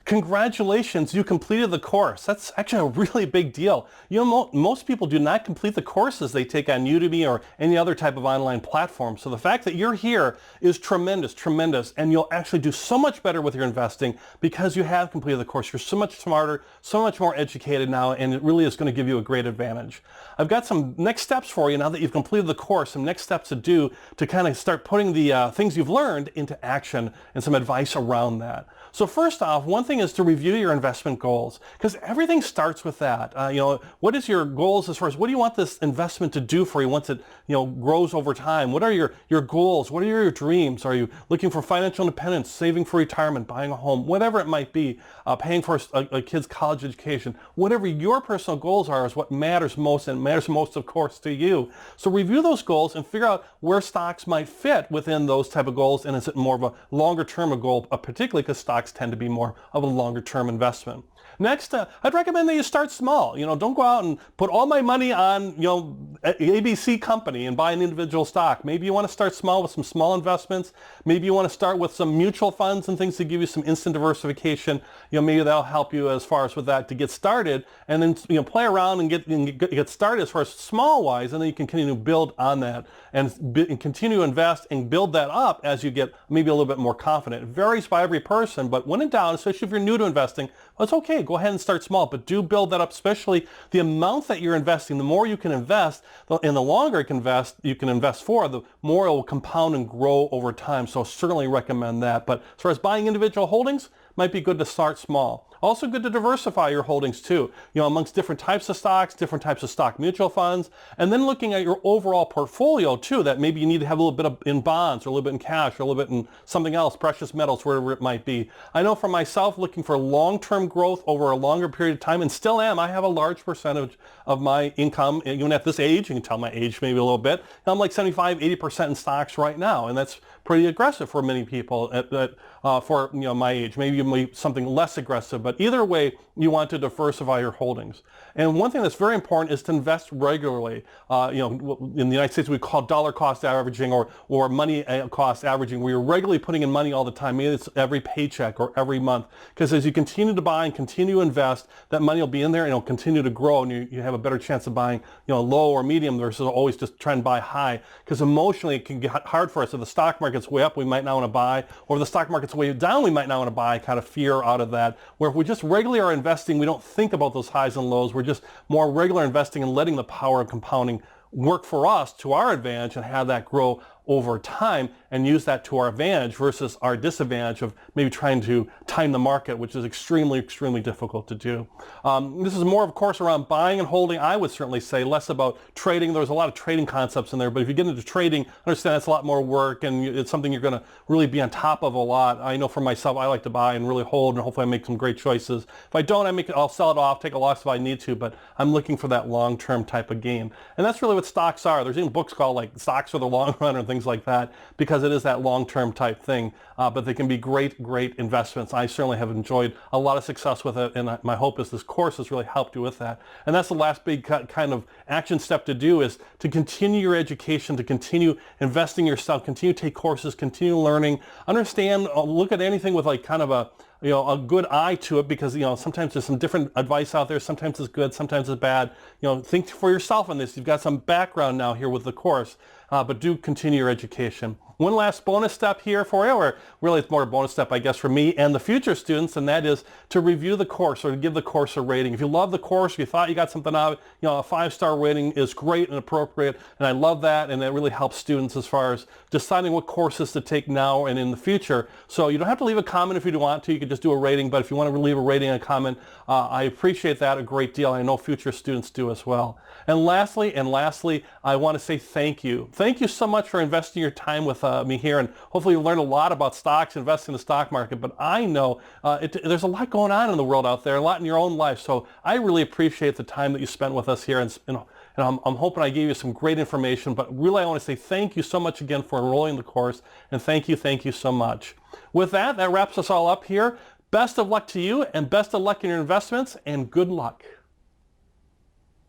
Congratulations, you completed the course. That's actually a really big deal. You know, most people do not complete the courses they take on Udemy or any other type of online platform. So the fact that you're here is tremendous, tremendous, and you'll actually do so much better with your investing because you have completed the course. You're so much smarter, so much more educated now, and it really is going to give you a great advantage. I've got some next steps for you now that you've completed the course, some next steps to do to kind of start putting the things you've learned into action and some advice around that. So first off, one thing is to review your investment goals, because everything starts with that. What is your goals as far as what do you want this investment to do for you once it grows over time? What are your goals? What are your dreams? Are you looking for financial independence, saving for retirement, buying a home, whatever it might be, paying for a kid's college education? Whatever your personal goals are is what matters most, and matters most, of course, to you. So review those goals and figure out where stocks might fit within those type of goals, and is it more of a longer term goal, particularly because stocks tend to be more of a longer term investment. Next, I'd recommend that you start small. Don't go out and put all my money on, ABC company and buy an individual stock. Maybe you want to start small with some small investments. Maybe you want to start with some mutual funds and things to give you some instant diversification. Maybe that'll help you as far as with that to get started, and then play around and get started as far as small wise, and then you can continue to build on that and continue to invest and build that up as you get maybe a little bit more confident. It varies by every person, but when in doubt, especially if you're new to investing, well, it's okay. Go ahead and start small, but do build that up, especially the amount that you're investing. The more you can invest and the longer you can invest for, the more it will compound and grow over time. So certainly recommend that. But as far as buying individual holdings, might be good to start small. Also good to diversify your holdings too, amongst different types of stocks, different types of stock mutual funds, and then looking at your overall portfolio too, that maybe you need to have a little bit in bonds or a little bit in cash or a little bit in something else, precious metals, wherever it might be. I know for myself, looking for long-term growth over a longer period of time, and still am, I have a large percentage of my income, even at this age, you can tell my age maybe a little bit, I'm like 75, 80% in stocks right now, and that's pretty aggressive for many people for my age. Maybe something less aggressive, but either way, you want to diversify your holdings. And one thing that's very important is to invest regularly. In the United States, we call dollar cost averaging or money cost averaging, where you're regularly putting in money all the time. Maybe it's every paycheck or every month. Because as you continue to buy and continue to invest, that money will be in there and it'll continue to grow, and you have a better chance of buying low or medium versus always just trying to buy high. Because emotionally, it can get hard for us. If the stock market's way up, we might not want to buy, or if the stock market's way down, we might not want to buy, kind of fear out of that. Where if we just regularly are investing, we don't think about those highs and lows. We're just more regular investing and letting the power of compounding work for us to our advantage and have that grow over time and use that to our advantage versus our disadvantage of maybe trying to time the market, which is extremely, extremely difficult to do. This is more, of course, around buying and holding. I would certainly say less about trading. There's a lot of trading concepts in there, but if you get into trading, understand that's a lot more work and it's something you're going to really be on top of a lot. I know for myself, I like to buy and really hold, and hopefully I make some great choices. If I don't, I'll sell it off, take a loss if I need to, but I'm looking for that long-term type of gain. And that's really what stocks are. There's even books called like Stocks for the Long Run and things like that, because it is that long-term type thing. But they can be great, great investments. I certainly have enjoyed a lot of success with it, and my hope is this course has really helped you with that. And that's the last big kind of action step to do, is to continue your education, to continue investing yourself, continue to take courses, continue learning, understand, look at anything with like kind of a good eye to it, because sometimes there's some different advice out there. Sometimes it's good, sometimes it's bad. Think for yourself on this. You've got some background now here with the course, but do continue your education. One last bonus step here for you, or really it's more a bonus step, I guess, for me and the future students, and that is to review the course or to give the course a rating. If you love the course, you thought you got something out of it, a 5-star rating is great and appropriate, and I love that, and it really helps students as far as deciding what courses to take now and in the future. So you don't have to leave a comment if you don't want to. You can just do a rating, but if you want to leave a rating and a comment, I appreciate that a great deal. I know future students do as well. And lastly, I want to say thank you. Thank you so much for investing your time with me here, and hopefully you learn a lot about stocks, investing in the stock market. But I know there's a lot going on in the world out there, a lot in your own life. So I really appreciate the time that you spent with us here, and I'm hoping I gave you some great information. But really, I want to say thank you so much again for enrolling in the course, and thank you so much. With that wraps us all up here. Best of luck to you, and best of luck in your investments, and good luck.